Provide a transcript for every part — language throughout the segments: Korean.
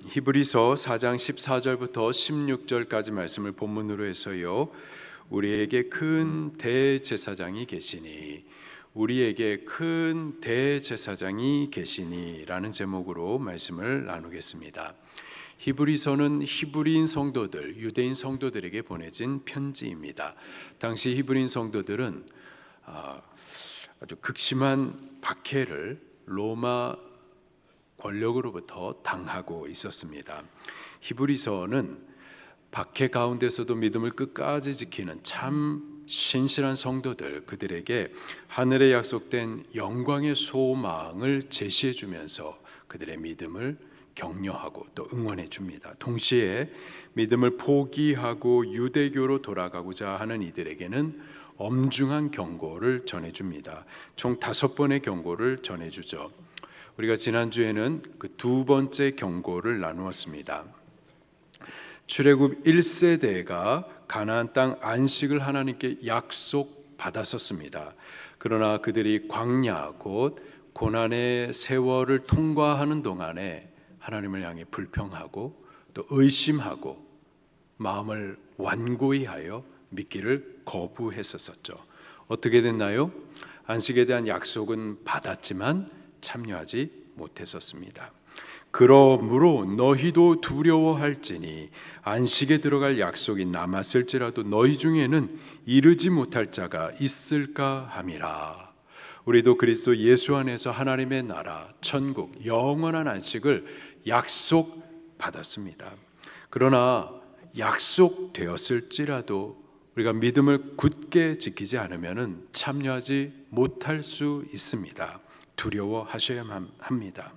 히브리서 4장 14절부터 16절까지 말씀을 본문으로 해서요, 우리에게 큰 대제사장이 계시니, 우리에게 큰 대제사장이 계시니 라는 제목으로 말씀을 나누겠습니다. 히브리서는 히브리인 성도들, 유대인 성도들에게 보내진 편지입니다. 당시 히브리인 성도들은 아주 극심한 박해를 로마 권력으로부터 당하고 있었습니다. 히브리서는 박해 가운데서도 믿음을 끝까지 지키는 참 신실한 성도들, 그들에게 하늘에 약속된 영광의 소망을 제시해 주면서 그들의 믿음을 격려하고 또 응원해 줍니다. 동시에 믿음을 포기하고 유대교로 돌아가고자 하는 이들에게는 엄중한 경고를 전해줍니다. 총 5번의 경고를 전해주죠. 우리가 지난주에는 그 두 번째 경고를 나누었습니다. 출애굽 1세대가 가나안 땅 안식을 하나님께 약속받았었습니다. 그러나 그들이 광야 곧 고난의 세월을 통과하는 동안에 하나님을 향해 불평하고 또 의심하고 마음을 완고히 하여 믿기를 거부했었죠. 어떻게 됐나요? 안식에 대한 약속은 받았지만 참여하지 못했었습니다. 그러므로 너희도 두려워할지니 안식에 들어갈 약속이 남았을지라도 너희 중에는 이르지 못할 자가 있을까 함이라. 우리도 그리스도 예수 안에서 하나님의 나라, 천국, 영원한 안식을 약속받았습니다. 그러나 약속되었을지라도 우리가 믿음을 굳게 지키지 않으면 참여하지 못할 수 있습니다. 두려워하셔야만 합니다.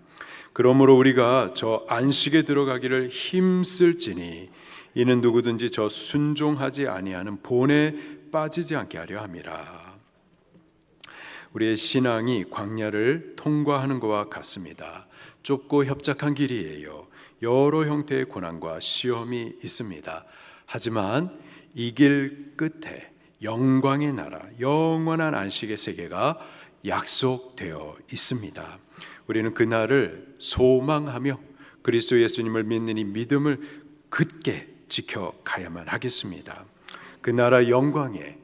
그러므로 우리가 저 안식에 들어가기를 힘쓸지니 이는 누구든지 저 순종하지 아니하는 본에 빠지지 않게 하려 함이라. 우리의 신앙이 광야를 통과하는 것과 같습니다. 좁고 협착한 길이에요. 여러 형태의 고난과 시험이 있습니다. 하지만 이 길 끝에 영광의 나라, 영원한 안식의 세계가 약속되어 있습니다. 우리는 그날을 소망하며 그리스도 예수님을 믿는 이 믿음을 굳게 지켜가야만 하겠습니다. 그 나라 영광에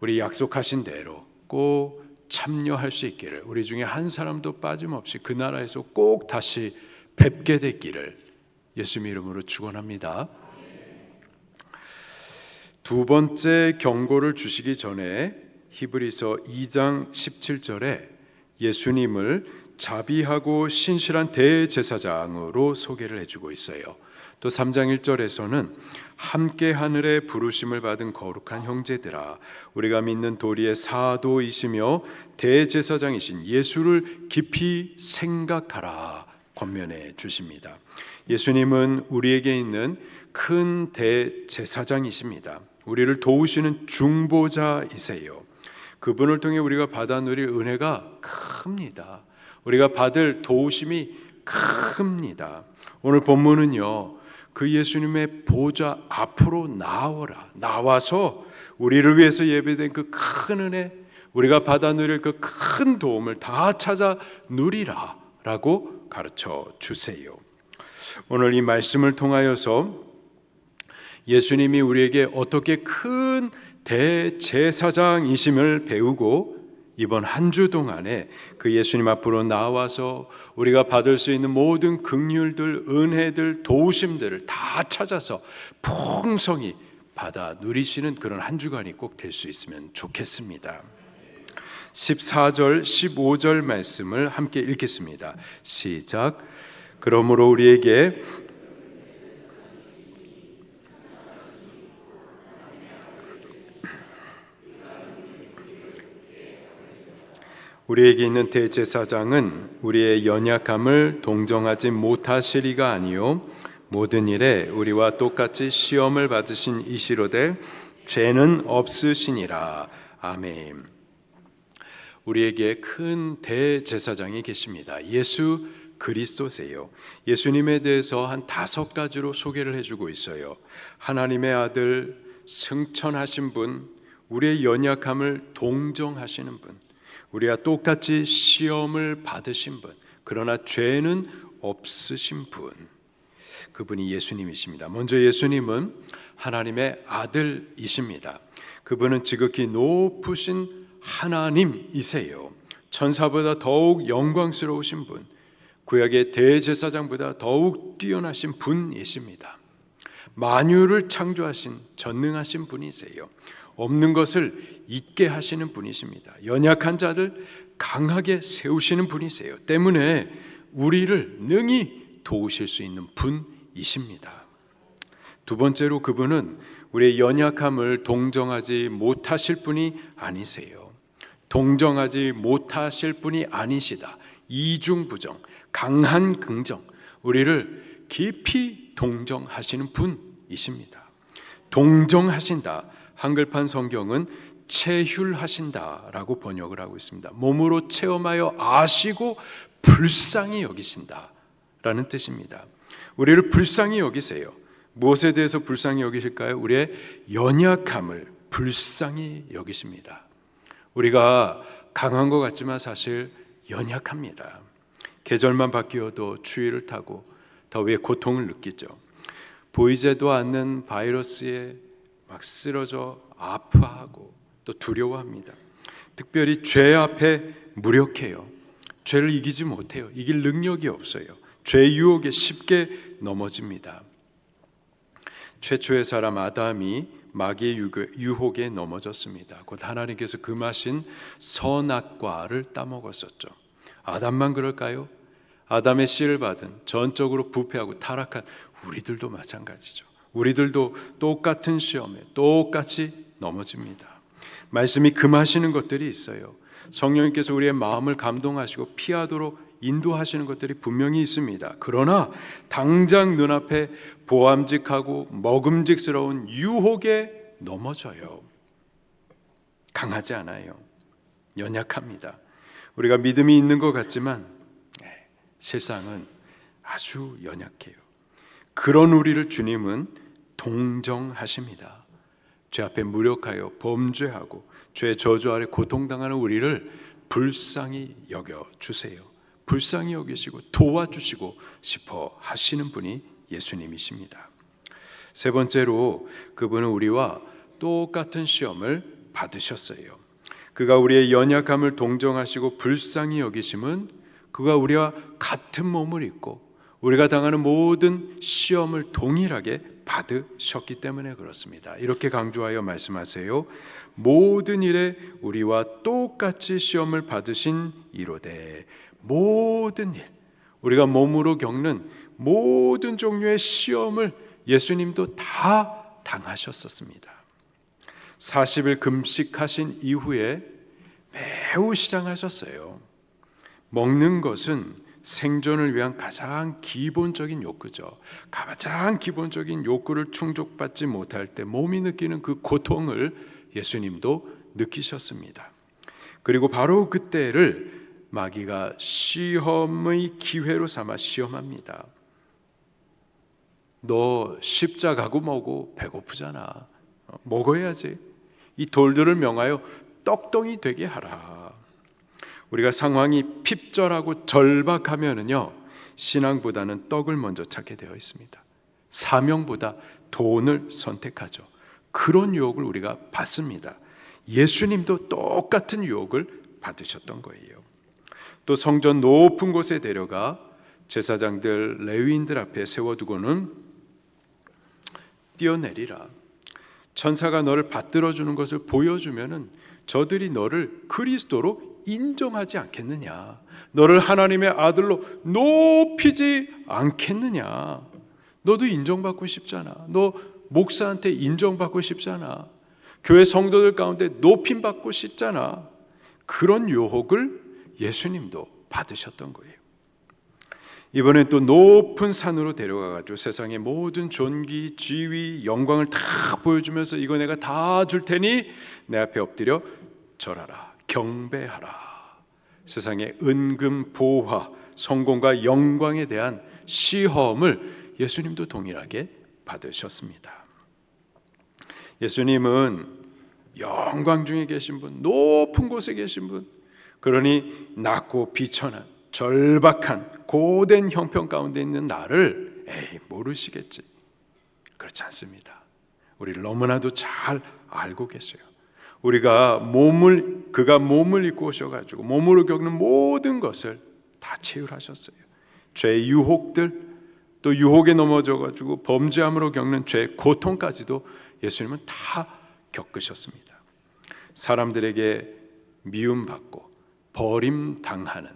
우리 약속하신 대로 꼭 참여할 수 있기를, 우리 중에 한 사람도 빠짐없이 그 나라에서 꼭 다시 뵙게 되기를 예수님 이름으로 축원합니다. 두 번째 경고를 주시기 전에 히브리서 2장 17절에 예수님을 자비하고 신실한 대제사장으로 소개를 해주고 있어요. 또 3장 1절에서는 함께 하늘의 부르심을 받은 거룩한 형제들아, 우리가 믿는 도리의 사도이시며 대제사장이신 예수를 깊이 생각하라 권면해 주십니다. 예수님은 우리에게 있는 큰 대제사장이십니다. 우리를 도우시는 중보자이세요. 그분을 통해 우리가 받아 누릴 은혜가 큽니다. 우리가 받을 도우심이 큽니다. 오늘 본문은요, 그 예수님의 보좌 앞으로 나와서 우리를 위해서 예배된 그 큰 은혜, 우리가 받아 누릴 그 큰 도움을 다 찾아 누리라 라고 가르쳐 주세요. 오늘 이 말씀을 통하여서 예수님이 우리에게 어떻게 큰 대제사장이심을 배우고 이번 한 주 동안에 그 예수님 앞으로 나와서 우리가 받을 수 있는 모든 긍휼들, 은혜들, 도우심들을 다 찾아서 풍성히 받아 누리시는 그런 한 주간이 꼭 될 수 있으면 좋겠습니다. 14절, 15절 말씀을 함께 읽겠습니다. 시작. 그러므로 우리에게 있는 대제사장은 우리의 연약함을 동정하지 못하시리가 아니요 모든 일에 우리와 똑같이 시험을 받으신 이시로되 죄는 없으시니라. 아멘. 우리에게 큰 대제사장이 계십니다. 예수 그리스도세요. 예수님에 대해서 한 5가지로 소개를 해주고 있어요. 하나님의 아들, 승천하신 분, 우리의 연약함을 동정하시는 분, 우리와 똑같이 시험을 받으신 분, 그러나 죄는 없으신 분. 그분이 예수님이십니다. 먼저 예수님은 하나님의 아들이십니다. 그분은 지극히 높으신 하나님이세요. 천사보다 더욱 영광스러우신 분, 구약의 대제사장보다 더욱 뛰어나신 분이십니다. 만유를 창조하신 전능하신 분이세요. 없는 것을 있게 하시는 분이십니다. 연약한 자를 강하게 세우시는 분이세요. 때문에 우리를 능히 도우실 수 있는 분이십니다. 두 번째로 그분은 우리의 연약함을 동정하지 못하실 분이 아니세요. 동정하지 못하실 분이 아니시다. 이중부정, 강한 긍정, 우리를 깊이 동정하시는 분이십니다. 동정하신다. 한글판 성경은 체휼하신다라고 번역을 하고 있습니다. 몸으로 체험하여 아시고 불쌍히 여기신다라는 뜻입니다. 우리를 불쌍히 여기세요. 무엇에 대해서 불쌍히 여기실까요? 우리의 연약함을 불쌍히 여기십니다. 우리가 강한 것 같지만 사실 연약합니다. 계절만 바뀌어도 추위를 타고 더위의 고통을 느끼죠. 보이지도 않는 바이러스에 막 쓰러져 아파하고 또 두려워합니다. 특별히 죄 앞에 무력해요. 죄를 이기지 못해요. 이길 능력이 없어요. 죄 유혹에 쉽게 넘어집니다. 최초의 사람 아담이 마귀의 유혹에 넘어졌습니다. 곧 하나님께서 금하신 선악과를 따먹었었죠. 아담만 그럴까요? 아담의 씨를 받은 전적으로 부패하고 타락한 우리들도 마찬가지죠. 우리들도 똑같은 시험에 똑같이 넘어집니다. 말씀이 금하시는 것들이 있어요. 성령님께서 우리의 마음을 감동하시고 피하도록 인도하시는 것들이 분명히 있습니다. 그러나 당장 눈앞에 보암직하고 먹음직스러운 유혹에 넘어져요. 강하지 않아요. 연약합니다. 우리가 믿음이 있는 것 같지만 실상은 아주 연약해요. 그런 우리를 주님은 동정하십니다. 죄 앞에 무력하여 범죄하고 죄의 저주 아래 고통당하는 우리를 불쌍히 여겨주세요. 불쌍히 여기시고 도와주시고 싶어 하시는 분이 예수님이십니다. 세 번째로 그분은 우리와 똑같은 시험을 받으셨어요. 그가 우리의 연약함을 동정하시고 불쌍히 여기심은 그가 우리와 같은 몸을 입고 우리가 당하는 모든 시험을 동일하게 받으셨기 때문에 그렇습니다. 이렇게 강조하여 말씀하세요. 모든 일에 우리와 똑같이 시험을 받으신 이로되, 모든 일, 우리가 몸으로 겪는 모든 종류의 시험을 예수님도 다 당하셨었습니다. 40일 금식하신 이후에 매우 시장하셨어요. 먹는 것은 생존을 위한 가장 기본적인 욕구죠. 가장 기본적인 욕구를 충족받지 못할 때 몸이 느끼는 그 고통을 예수님도 느끼셨습니다. 그리고 바로 그때를 마귀가 시험의 기회로 삼아 시험합니다. 너 십자가고 뭐고 배고프잖아. 먹어야지. 이 돌들을 명하여 떡덩이 되게 하라. 우리가 상황이 핍절하고 절박하면은요, 신앙보다는 떡을 먼저 찾게 되어 있습니다. 사명보다 돈을 선택하죠. 그런 유혹을 우리가 받습니다. 예수님도 똑같은 유혹을 받으셨던 거예요. 또 성전 높은 곳에 데려가 제사장들, 레위인들 앞에 세워두고는 뛰어내리라. 천사가 너를 받들어 주는 것을 보여주면은 저들이 너를 그리스도로 인정하지 않겠느냐? 너를 하나님의 아들로 높이지 않겠느냐? 너도 인정받고 싶잖아. 너 목사한테 인정받고 싶잖아. 교회 성도들 가운데 높임받고 싶잖아. 그런 유혹을 예수님도 받으셨던 거예요. 이번엔 또 높은 산으로 데려가가지고 세상의 모든 존귀, 지위, 영광을 다 보여주면서 이거 내가 다 줄 테니 내 앞에 엎드려 절하라, 경배하라. 세상의 은금, 보화, 성공과 영광에 대한 시험을 예수님도 동일하게 받으셨습니다. 예수님은 영광 중에 계신 분, 높은 곳에 계신 분, 그러니 낮고 비천한 절박한 고된 형편 가운데 있는 나를 에이, 모르시겠지. 그렇지 않습니다. 우리를 너무나도 잘 알고 계세요. 그가 몸을 입고 오셔가지고 몸으로 겪는 모든 것을 다 체휼하셨어요. 죄의 유혹들, 또 유혹에 넘어져가지고 범죄함으로 겪는 죄의 고통까지도 예수님은 다 겪으셨습니다. 사람들에게 미움받고 버림당하는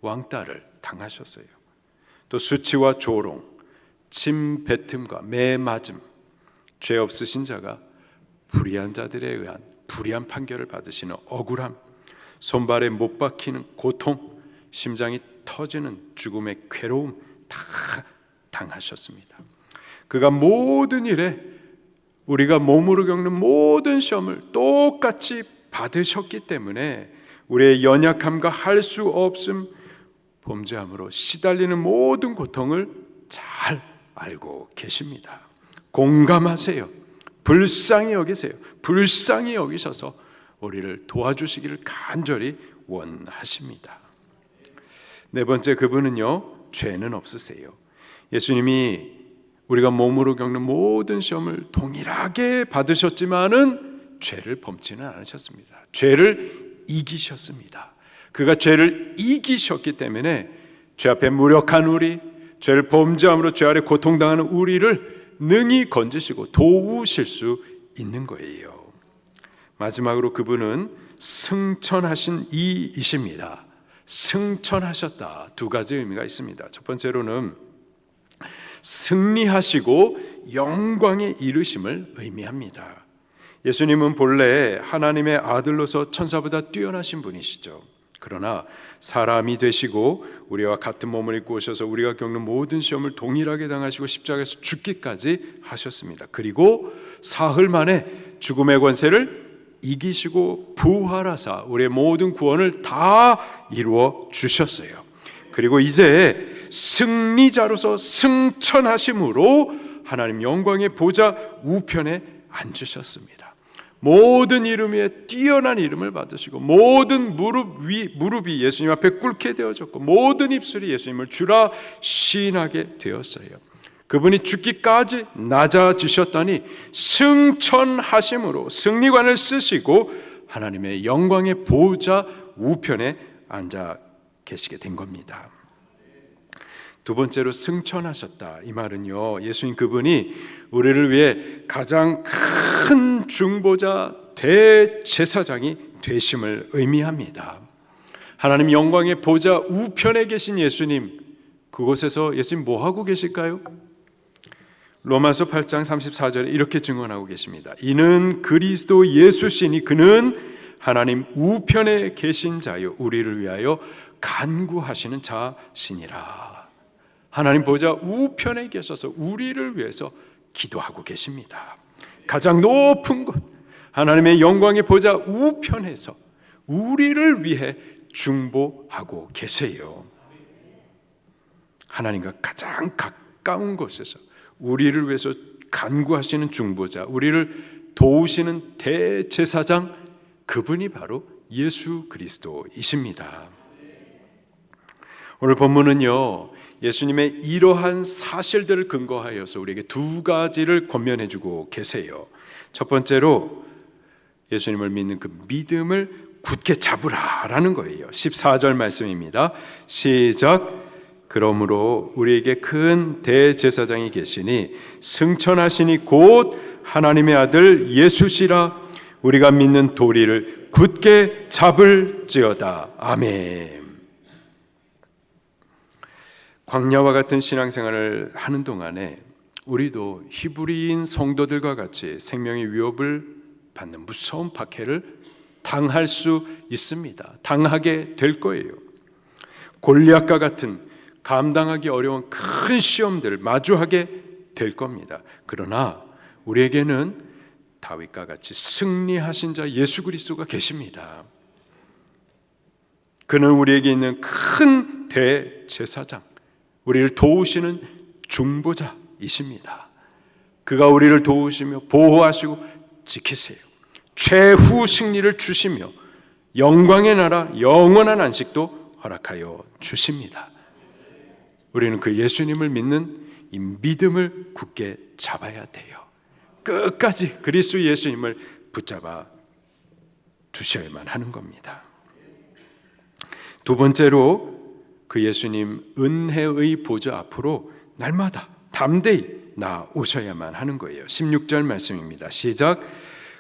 왕따를 당하셨어요. 또 수치와 조롱, 침뱉음과 매맞음, 죄 없으신 자가 불의한 자들에 의한 불의한 판결을 받으시는 억울함, 손발에 못 박히는 고통, 심장이 터지는 죽음의 괴로움 다 당하셨습니다. 그가 모든 일에 우리가 몸으로 겪는 모든 시험을 똑같이 받으셨기 때문에 우리의 연약함과 할 수 없음, 범죄함으로 시달리는 모든 고통을 잘 알고 계십니다. 공감하세요. 불쌍히 여기세요. 불쌍히 여기셔서 우리를 도와주시기를 간절히 원하십니다. 네 번째, 그분은요, 죄는 없으세요. 예수님이 우리가 몸으로 겪는 모든 시험을 동일하게 받으셨지만은 죄를 범치는 않으셨습니다. 죄를 이기셨습니다. 그가 죄를 이기셨기 때문에 죄 앞에 무력한 우리, 죄를 범죄함으로 죄 아래 고통당하는 우리를 능히 건지시고 도우실 수 있는 거예요. 마지막으로 그분은 승천하신 이이십니다. 승천하셨다. 두 가지 의미가 있습니다. 첫 번째로는 승리하시고 영광에 이르심을 의미합니다. 예수님은 본래 하나님의 아들로서 천사보다 뛰어나신 분이시죠. 그러나 사람이 되시고 우리와 같은 몸을 입고 오셔서 우리가 겪는 모든 시험을 동일하게 당하시고 십자가에서 죽기까지 하셨습니다. 그리고 사흘 만에 죽음의 권세를 이기시고 부활하사 우리의 모든 구원을 다 이루어 주셨어요. 그리고 이제 승리자로서 승천하심으로 하나님 영광의 보좌 우편에 앉으셨습니다. 모든 이름 위에 뛰어난 이름을 받으시고 모든 무릎이 예수님 앞에 꿇게 되어졌고 모든 입술이 예수님을 주라 시인하게 되었어요. 그분이 죽기까지 낮아지셨더니 승천하심으로 승리관을 쓰시고 하나님의 영광의 보좌 우편에 앉아 계시게 된 겁니다. 두 번째로 승천하셨다. 이 말은요, 예수님 그분이 우리를 위해 가장 큰 중보자 대제사장이 되심을 의미합니다. 하나님 영광의 보좌 우편에 계신 예수님, 그곳에서 예수님 뭐 하고 계실까요? 로마서 8장 34절에 이렇게 증언하고 계십니다. 이는 그리스도 예수시니 그는 하나님 우편에 계신 자요 우리를 위하여 간구하시는 자시니라. 하나님 보좌 우편에 계셔서 우리를 위해서 기도하고 계십니다. 가장 높은 곳 하나님의 영광의 보좌 우편에서 우리를 위해 중보하고 계세요. 하나님과 가장 가까운 곳에서 우리를 위해서 간구하시는 중보자, 우리를 도우시는 대제사장, 그분이 바로 예수 그리스도이십니다. 오늘 본문은요, 예수님의 이러한 사실들을 근거하여서 우리에게 두 가지를 권면해주고 계세요. 첫 번째로 예수님을 믿는 그 믿음을 굳게 잡으라라는 거예요. 14절 말씀입니다. 시작. 그러므로 우리에게 큰 대제사장이 계시니 승천하시니 곧 하나님의 아들 예수시라. 우리가 믿는 도리를 굳게 잡을지어다. 아멘. 광야와 같은 신앙생활을 하는 동안에 우리도 히브리인 성도들과 같이 생명의 위협을 받는 무서운 박해를 당할 수 있습니다. 당하게 될 거예요. 골리앗과 같은 감당하기 어려운 큰 시험들을 마주하게 될 겁니다. 그러나 우리에게는 다윗과 같이 승리하신 자 예수 그리스도가 계십니다. 그는 우리에게 있는 큰 대제사장, 우리를 도우시는 중보자이십니다. 그가 우리를 도우시며 보호하시고 지키세요. 최후 승리를 주시며 영광의 나라 영원한 안식도 허락하여 주십니다. 우리는 그 예수님을 믿는 이 믿음을 굳게 잡아야 돼요. 끝까지 그리스도 예수님을 붙잡아 두셔야만 하는 겁니다. 두 번째로 그 예수님 은혜의 보좌 앞으로 날마다 담대히 나오셔야만 하는 거예요. 16절 말씀입니다. 시작.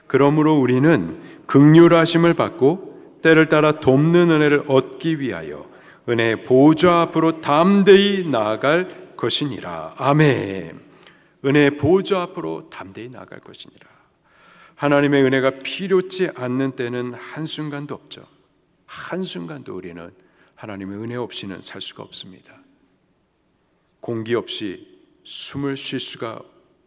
그러므로 우리는 긍휼하심을 받고 때를 따라 돕는 은혜를 얻기 위하여 은혜의 보좌 앞으로 담대히 나아갈 것이니라. 아멘. 은혜의 보좌 앞으로 담대히 나아갈 것이니라. 하나님의 은혜가 필요치 않는 때는 한순간도 없죠. 한순간도 우리는 하나님의 은혜 없이는 살 수가 없습니다. 공기 없이 숨을 쉴 수가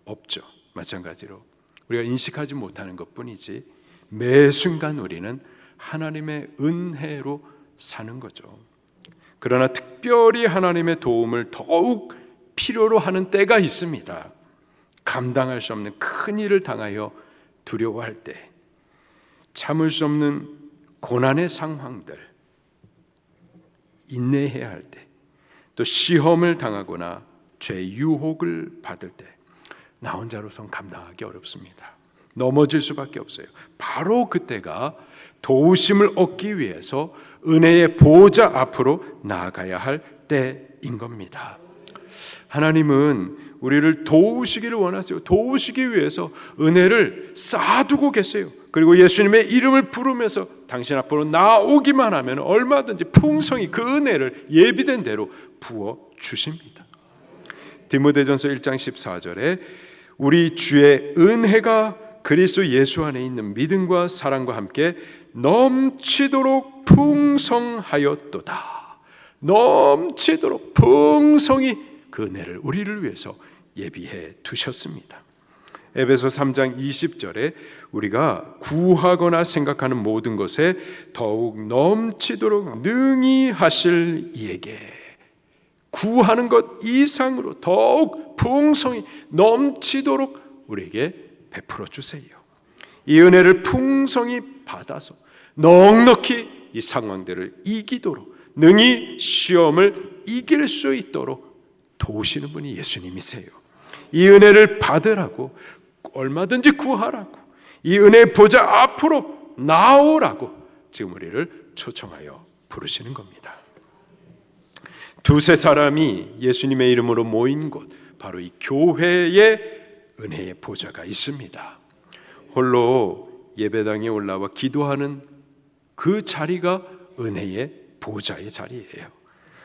없죠. 마찬가지로 우리가 인식하지 못하는 것뿐이지 매 순간 우리는 하나님의 은혜로 사는 거죠. 그러나 특별히 하나님의 도움을 더욱 필요로 하는 때가 있습니다. 감당할 수 없는 큰 일을 당하여 두려워할 때, 참을 수 없는 고난의 상황들, 인내해야 할 때, 또 시험을 당하거나 죄의 유혹을 받을 때 나 혼자로선 감당하기 어렵습니다. 넘어질 수밖에 없어요. 바로 그때가 도우심을 얻기 위해서 은혜의 보좌 앞으로 나아가야 할 때인 겁니다. 하나님은 우리를 도우시기를 원하세요. 도우시기 위해서 은혜를 쌓아두고 계세요. 그리고 예수님의 이름을 부르면서 당신 앞으로 나오기만 하면 얼마든지 풍성히 그 은혜를 예비된 대로 부어 주십니다. 디모데전서 1장 14절에 우리 주의 은혜가 그리스도 예수 안에 있는 믿음과 사랑과 함께 넘치도록 풍성하였도다. 넘치도록 풍성히 그 은혜를 우리를 위해서 예비해 두셨습니다. 에베소 3장 20절에 우리가 구하거나 생각하는 모든 것에 더욱 넘치도록 능히 하실 이에게, 구하는 것 이상으로 더욱 풍성히 넘치도록 우리에게 베풀어 주세요. 이 은혜를 풍성히 받아서 넉넉히 이 상황들을 이기도록, 능히 시험을 이길 수 있도록 도우시는 분이 예수님이세요. 이 은혜를 받으라고, 얼마든지 구하라고, 이 은혜의 보좌 앞으로 나오라고 지금 우리를 초청하여 부르시는 겁니다. 두세 사람이 예수님의 이름으로 모인 곳, 바로 이 교회에 은혜의 보좌가 있습니다. 홀로 예배당에 올라와 기도하는 그 자리가 은혜의 보좌의 자리예요.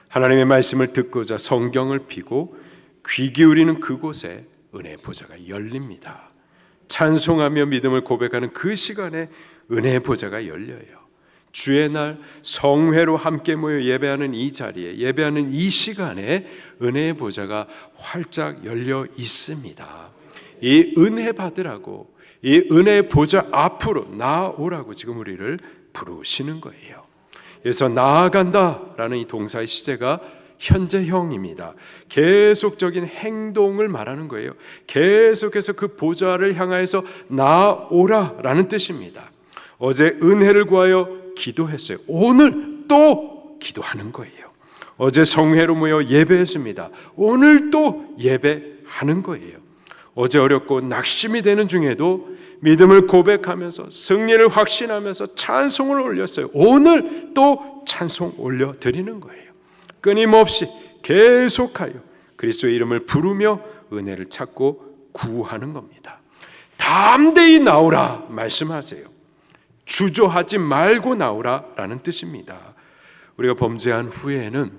하나님의 말씀을 듣고자 성경을 펴고 귀 기울이는 그곳에 은혜의 보좌가 열립니다. 찬송하며 믿음을 고백하는 그 시간에 은혜의 보좌가 열려요. 주의 날 성회로 함께 모여 예배하는 이 자리에, 예배하는 이 시간에 은혜의 보좌가 활짝 열려 있습니다. 이 은혜 받으라고, 이 은혜의 보좌 앞으로 나오라고 지금 우리를 부르시는 거예요. 그래서 나아간다라는 이 동사의 시제가 현재형입니다. 계속적인 행동을 말하는 거예요. 계속해서 그 보좌를 향하여서 나오라라는 뜻입니다. 어제 은혜를 구하여 기도했어요. 오늘 또 기도하는 거예요. 어제 성회로 모여 예배했습니다. 오늘 또 예배하는 거예요. 어제 어렵고 낙심이 되는 중에도 믿음을 고백하면서 승리를 확신하면서 찬송을 올렸어요. 오늘 또 찬송 올려드리는 거예요. 끊임없이 계속하여 그리스도의 이름을 부르며 은혜를 찾고 구하는 겁니다. 담대히 나오라 말씀하세요. 주저하지 말고 나오라라는 뜻입니다. 우리가 범죄한 후에는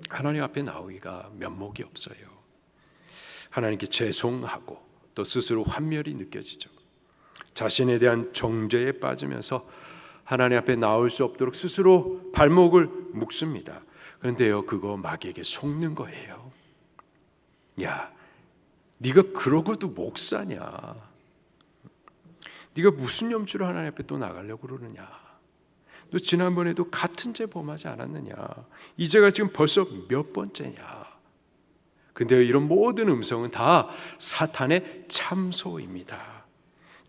하나님 앞에 나오기가 면목이 없어요. 하나님께 죄송하고 또 스스로 환멸이 느껴지죠. 자신에 대한 정죄에 빠지면서 하나님 앞에 나올 수 없도록 스스로 발목을 묶습니다. 그런데요, 그거 마귀에게 속는 거예요. 야, 네가 그러고도 목사냐? 네가 무슨 염치로 하나님 앞에 또 나가려고 그러느냐? 너 지난번에도 같은 죄 범하지 않았느냐? 이 죄가 지금 벌써 몇 번째냐? 근데 이런 모든 음성은 다 사탄의 참소입니다.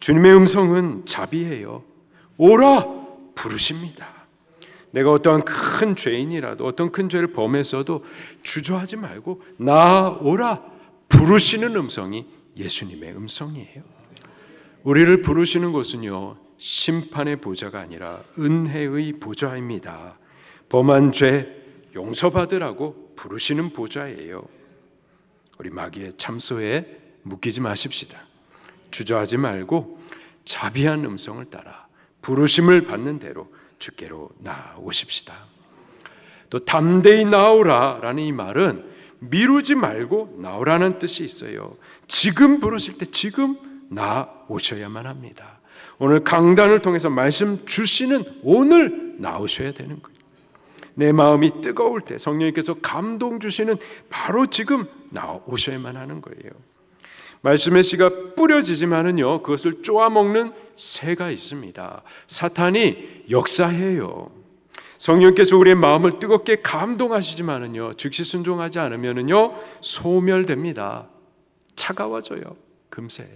주님의 음성은 자비해요. 오라 부르십니다. 내가 어떠한 큰 죄인이라도 어떤 큰 죄를 범했어도 주저하지 말고 나오라 부르시는 음성이 예수님의 음성이에요. 우리를 부르시는 곳은요, 심판의 보좌가 아니라 은혜의 보좌입니다. 범한 죄 용서받으라고 부르시는 보좌예요. 우리 마귀의 참소에 묶이지 마십시다. 주저하지 말고 자비한 음성을 따라 부르심을 받는 대로 주께로 나아오십시다. 또 담대히 나오라라는 이 말은 미루지 말고 나오라는 뜻이 있어요. 지금 부르실 때 지금 나오셔야만 합니다. 오늘 강단을 통해서 말씀 주시는 오늘 나오셔야 되는 거예요. 내 마음이 뜨거울 때 성령님께서 감동 주시는 바로 지금 나오셔야만 하는 거예요. 말씀의 씨가 뿌려지지만은요, 그것을 쪼아먹는 새가 있습니다. 사탄이 역사해요. 성령께서 우리의 마음을 뜨겁게 감동하시지만은요, 즉시 순종하지 않으면은요, 소멸됩니다. 차가워져요. 금세.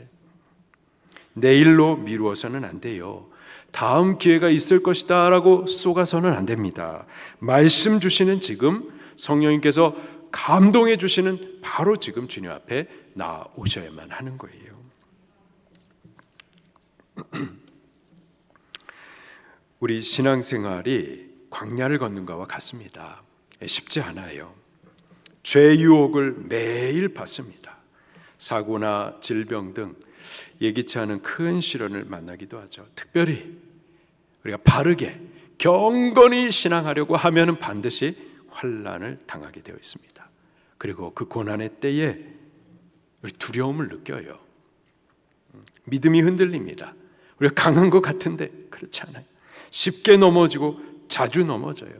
내일로 미루어서는 안 돼요. 다음 기회가 있을 것이다 라고 쏘가서는 안 됩니다. 말씀 주시는 지금, 성령님께서 감동해 주시는 바로 지금 주님 앞에 나오셔야만 하는 거예요. 우리 신앙생활이 광야를 걷는 것과 같습니다. 쉽지 않아요. 죄 유혹을 매일 받습니다. 사고나 질병 등 예기치 않은 큰 시련을 만나기도 하죠. 특별히 우리가 바르게 경건히 신앙하려고 하면은 반드시 환난을 당하게 되어 있습니다. 그리고 그 고난의 때에 우리 두려움을 느껴요. 믿음이 흔들립니다. 우리가 강한 것 같은데 그렇지 않아요. 쉽게 넘어지고 자주 넘어져요.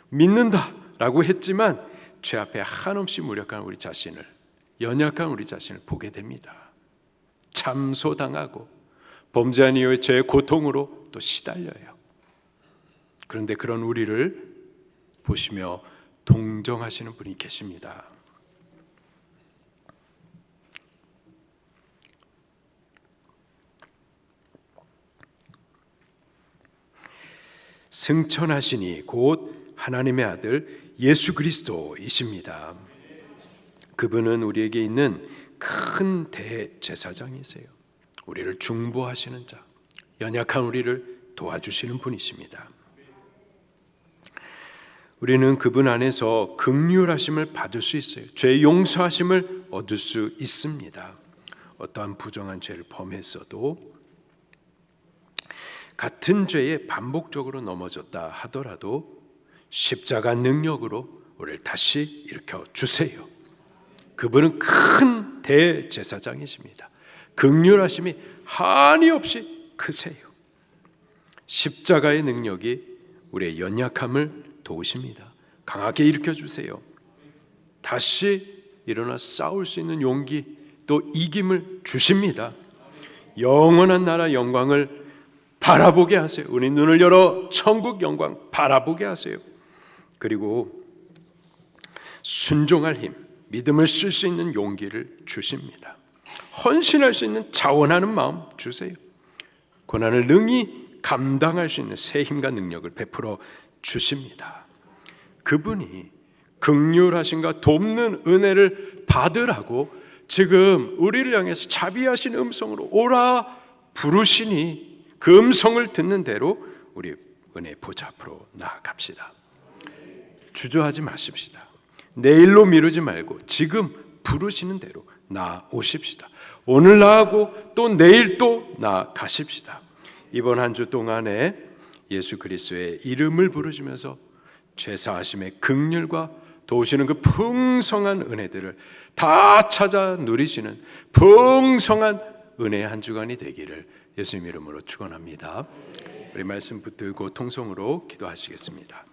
믿는다라고 했지만 죄 앞에 한없이 무력한 우리 자신을, 연약한 우리 자신을 보게 됩니다. 참소당하고 범죄한 이후에 죄의 고통으로 또 시달려요. 그런데 그런 우리를 보시며 동정하시는 분이 계십니다. 승천하시니 곧 하나님의 아들 예수 그리스도이십니다. 그분은 우리에게 있는 큰 대제사장이세요. 우리를 중보하시는 자, 연약한 우리를 도와주시는 분이십니다. 우리는 그분 안에서 긍휼하심을 받을 수 있어요. 죄 용서하심을 얻을 수 있습니다. 어떠한 부정한 죄를 범했어도 같은 죄에 반복적으로 넘어졌다 하더라도 십자가 능력으로 우리를 다시 일으켜 주세요. 그분은 큰 대제사장이십니다. 긍휼하심이 한이 없이 크세요. 십자가의 능력이 우리의 연약함을 도우십니다. 강하게 일으켜 주세요. 다시 일어나 싸울 수 있는 용기 또 이김을 주십니다. 영원한 나라 영광을 바라보게 하세요. 우리 눈을 열어 천국 영광 바라보게 하세요. 그리고 순종할 힘, 믿음을 쓸 수 있는 용기를 주십니다. 헌신할 수 있는 자원하는 마음 주세요. 고난을 능히 감당할 수 있는 새 힘과 능력을 베풀어 주십니다. 그분이 긍휼하심과 돕는 은혜를 받으라고 지금 우리를 향해서 자비하신 음성으로 오라 부르시니 그 음성을 듣는 대로 우리 은혜 보좌 앞으로 나아갑시다. 주저하지 마십시다. 내일로 미루지 말고 지금 부르시는 대로 나아오십시다. 오늘 나아가고 또 내일 또 나아가십시다. 이번 한 주 동안에 예수 그리스도의 이름을 부르시면서 죄사하심의 긍휼과 도우시는 그 풍성한 은혜들을 다 찾아 누리시는 풍성한 은혜의 한 주간이 되기를 예수님 이름으로 축원합니다. 우리 말씀 붙들고 통성으로 기도하시겠습니다.